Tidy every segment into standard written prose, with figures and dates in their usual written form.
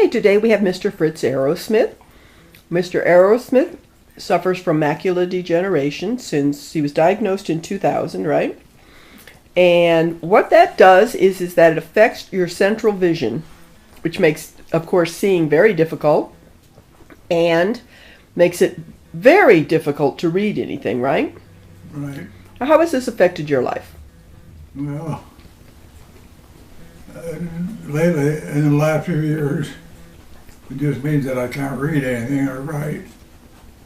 Okay, today we have Mr. Fritz Arrowsmith. Mr. Arrowsmith suffers from macular degeneration since he was diagnosed in 2000, right? And what that does is that it affects your central vision, which makes, of course, seeing very difficult and makes it very difficult to read anything, right? Right. How has this affected your life? Well, lately, in the last few years, it just means that I can't read anything or write.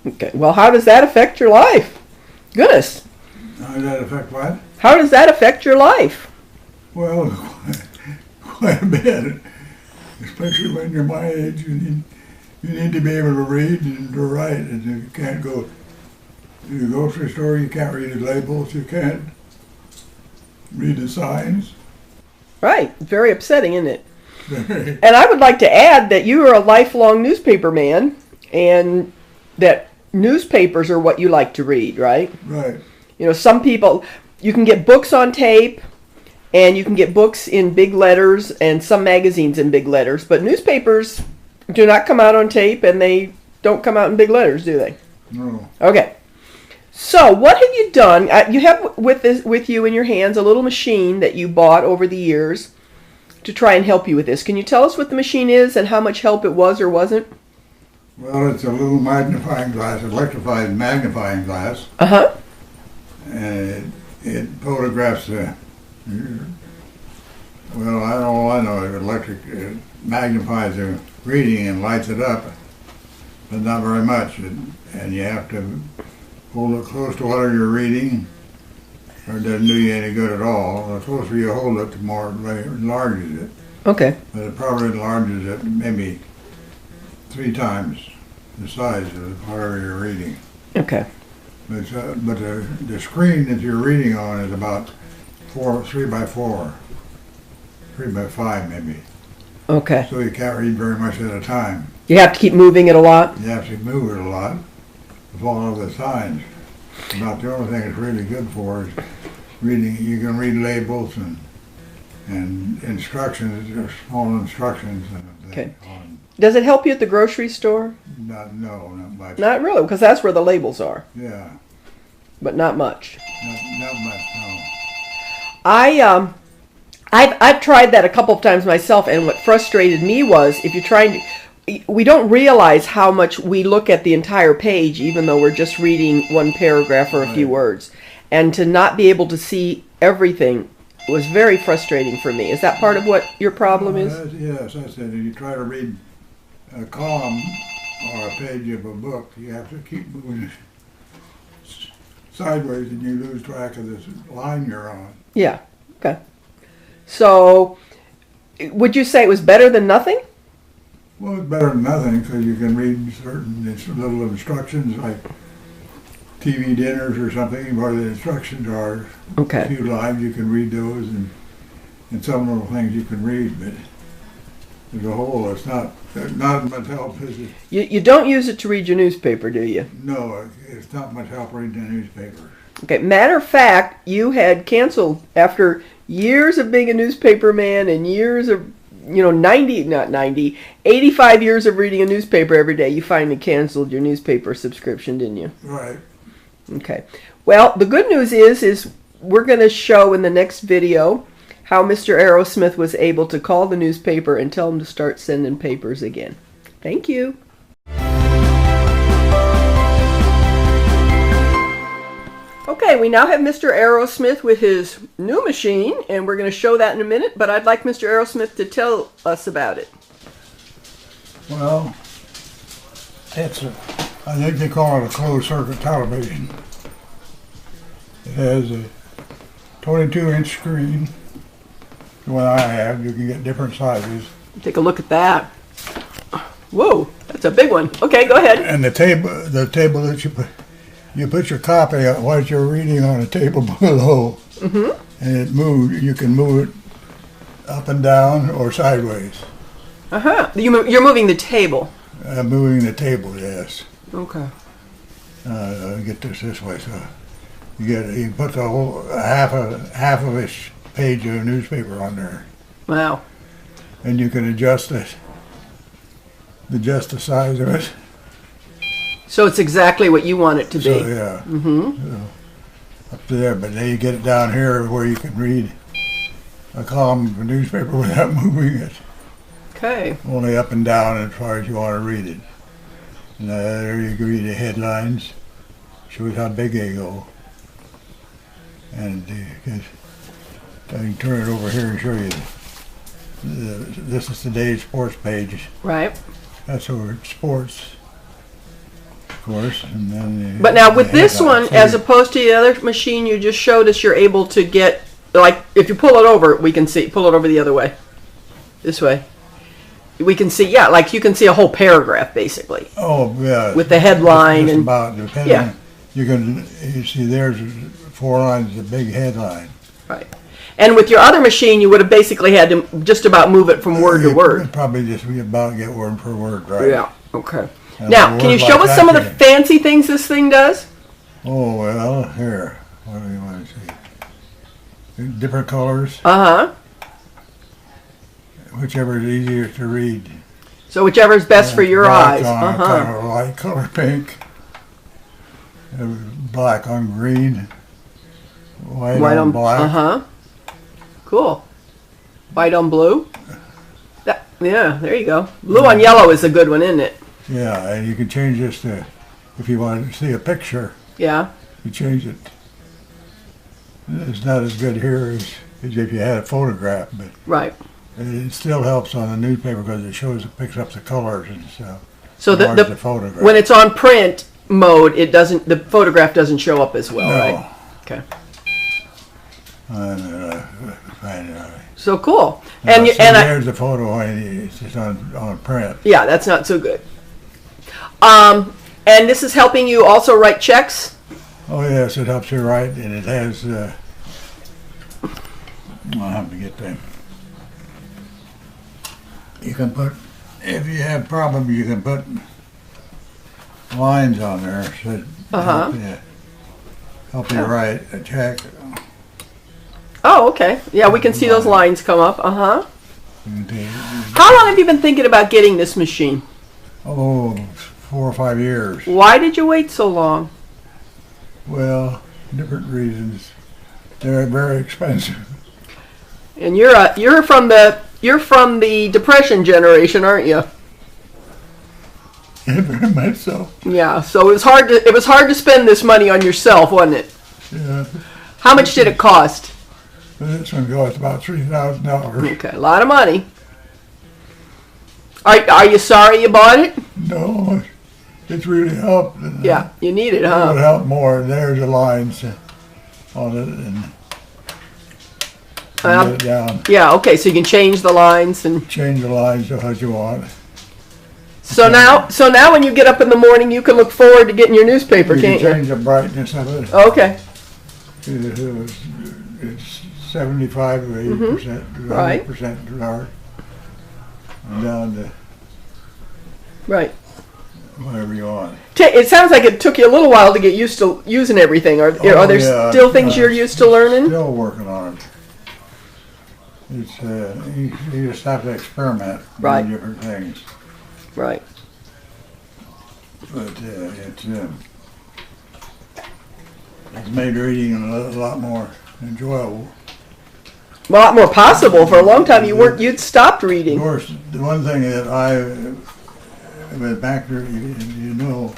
Okay, well, how does that affect your life? Goodness. How does that affect what? How does that affect your life? Well, quite a bit. Especially when you're my age, you need to be able to read and to write. And you can't go to the grocery store, you can't read the labels, you can't read the signs. Right, very upsetting, isn't it? Very. And I would like to add that you are a lifelong newspaper man, and that newspapers are what you like to read, right? Right. You know, some people, you can get books on tape, and you can get books in big letters, and some magazines in big letters, but newspapers do not come out on tape, and they don't come out in big letters, do they? No. Okay. So, what have you done? You have with you in your hands a little machine that you bought over the years to try and help you with this. Can you tell us what the machine is and how much help it was or wasn't? Well, it's a little magnifying glass, electrified magnifying glass. Uh-huh. And it photographs well, I know it magnifies the reading and lights it up, but not very much. And you have to hold it close to whatever you're reading, or it doesn't do you any good at all. The closer you hold it, the more it enlarges it. Okay. But it probably enlarges it maybe 3 times the size of whatever you're reading. Okay. But the screen that you're reading on is about 3 by 4, 3 by 5 maybe. Okay. So you can't read very much at a time. You have to keep moving it a lot? You have to move it a lot to follow the signs. About the only thing it's really good for is reading. You can read labels and instructions, or small instructions. Okay. Does it help you at the grocery store? No, not much. Not really, because that's where the labels are. Yeah. But not much. Not much, no. I've tried that a couple of times myself, and what frustrated me was if you're trying to, we don't realize how much we look at the entire page, even though we're just reading one paragraph or a few words, and to not be able to see everything was very frustrating for me. Is that part of what your problem is? Yes, I said if you try to read a column or a page of a book, you have to keep moving sideways and you lose track of this line you're on. Yeah, okay. So, would you say it was better than nothing? Well, it's better than nothing because you can read certain little instructions like TV dinners or something where the instructions are Okay. a few lines, you can read those, and some little things you can read, but as a whole, it's not much help, is it? You don't use it to read your newspaper, do you? No, it's not much help reading the newspaper. Okay, matter of fact, you had canceled after years of being a newspaper man and years of, 85 years of reading a newspaper every day. You finally canceled your newspaper subscription, didn't you? Right. Okay. Well, the good news is we're going to show in the next video how Mr. Arrowsmith was able to call the newspaper and tell them to start sending papers again. Thank you. Okay, we now have Mr. Arrowsmith with his new machine, and we're going to show that in a minute, but I'd like Mr. Arrowsmith to tell us about it. Well, I think they call it a closed-circuit television. It has a 22-inch screen. The one I have, you can get different sizes. Take a look at that. Whoa, that's a big one. Okay, go ahead. And the table that you put your copy of what you're reading on a table below, and it moves. You can move it up and down or sideways. You're moving the table. Moving the table, yes. Okay. I'll get this way. So you put the whole half of each page of a newspaper on there. Wow. And you can adjust it just the size of it. So it's exactly what you want it to be. So yeah, up there. But then you get it down here where you can read a column of a newspaper without moving it. Okay. Only up and down as far as you want to read it. And there you can read the headlines. Shows how big they go. And I can turn it over here and show you. This is today's sports page. Right. That's over at sports, of course. And then But now with this one, as opposed to the other machine you just showed us, you're able to get, like, if you pull it over, we can see, pull it over the other way. This way. We can see, yeah, like you can see a whole paragraph, basically. Oh, yeah. With the headline. Just and about, depending. Yeah. You see there's 4 lines, a big headline. Right. And with your other machine, you would have basically had to just about move it from word to word. Probably just be about get word per word, right? Yeah. Okay. And Now, can you show us some of the fancy things this thing does? Oh, well, here. What do you want to see? Different colors. Uh-huh. Whichever is easier to read. So whichever is best for your eyes. Black on kind of light color pink. Black on green. White on black. Uh-huh. Cool. White on blue. Yeah, there you go. Blue on yellow is a good one, isn't it? Yeah, and you can change this to, if you want to see a picture, Yeah. you change it. It's not as good here as if you had a photograph, but Right. it still helps on the newspaper because it picks up the colors and stuff. So the photograph. when it's on print mode, the photograph doesn't show up as well, No. right? Okay. Find it out. So cool. There's the photo when it's just on print. Yeah, that's not so good. And this is helping you also write checks? Oh yes, it helps you write, and it has. I'll have to get them. You can put, if you have problems, you can put lines on there so help you write a check. Oh, okay. Yeah, we can see those lines come up. Uh-huh. Mm-hmm. How long have you been thinking about getting this machine? Oh, 4 or 5 years. Why did you wait so long? Well, different reasons. They're very expensive. And you're from the Depression generation, aren't you? Very much so. Yeah. So it was hard to spend this money on yourself, wasn't it? Yeah. How much did it cost? This one cost about $3,000. Okay, a lot of money. Are you sorry you bought it? No, it's really helped. Yeah, you need it, It huh? would help more. There's the lines on it and get it down. Yeah, okay, so you can change the lines and Change the lines to what you want. so now when you get up in the morning you can look forward to getting your newspaper, You can't can you? change the brightness of it. Okay. It's 75 or 80%, Right. 100% dark, and down to Right. whatever you want. It sounds like it took you a little while to get used to using everything. Are there yeah, still things you're used to learning? Still working on it. It's you just have to experiment Right. with different things. Right. But it's made reading a lot more enjoyable. A lot more possible. For a long time you'd stopped Of reading. course, the one thing that with Macular, you know,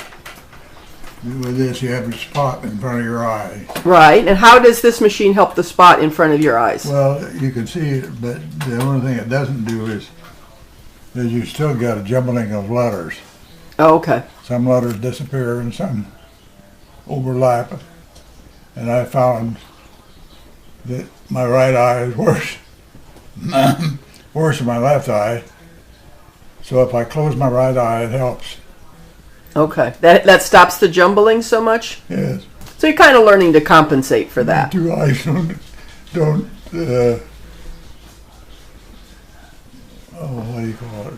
with this you have a spot in front of your eye. Right. And how does this machine help the spot in front of your eyes? Well, you can see it, but the only thing it doesn't do is you still got a jumbling of letters. Oh, okay. Some letters disappear and some overlap. And I found that my right eye is worse than my left eye. So if I close my right eye, it helps. Okay. That stops the jumbling so much? Yes. So you're kind of learning to compensate for that. Two eyes don't what do you call it?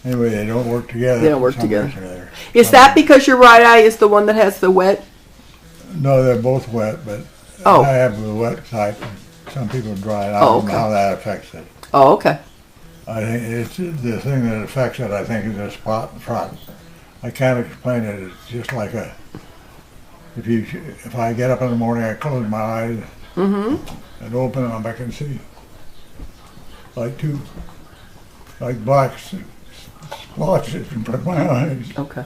Anyway, they don't work together. They don't work for some together. reason or other. Is that because your right eye is the one that has the wet? No, they're both wet, but Oh. I have the wet type. And some people dry. I Oh, don't know okay. how that affects it. Oh, okay. I think it's the thing that affects it. I think is a spot in front. I can't explain it. It's just like a if I get up in the morning, I close my eyes and open them, I can see like black splotches in front of my eyes. Okay.